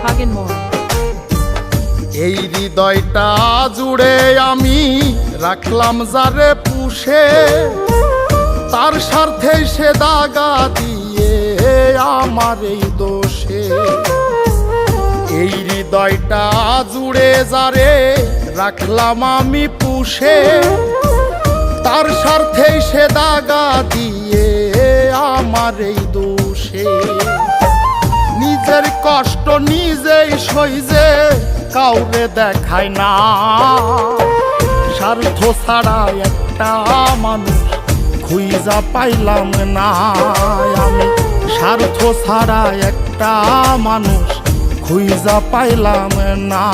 Hagenmore. এই হৃদয়টা জুড়ে আমি রাখলাম যারে পুষে, তার স্বার্থে সে দাগা দিয়ে আমার এই দোষে। এই হৃদয়টা জুড়ে যারে রাখলাম আমি পুষে, তার স্বার্থে সে দাগা দিয়ে আমার এই দোষে। নিজের কষ্ট নিজেই সইজে কাউরে দেখায় না, স্বার্থ ছাড়া একটা মানুষ খুঁজা পাইলাম না আমি। স্বার্থ ছাড়া একটা মানুষ খুঁজা পাইলাম না।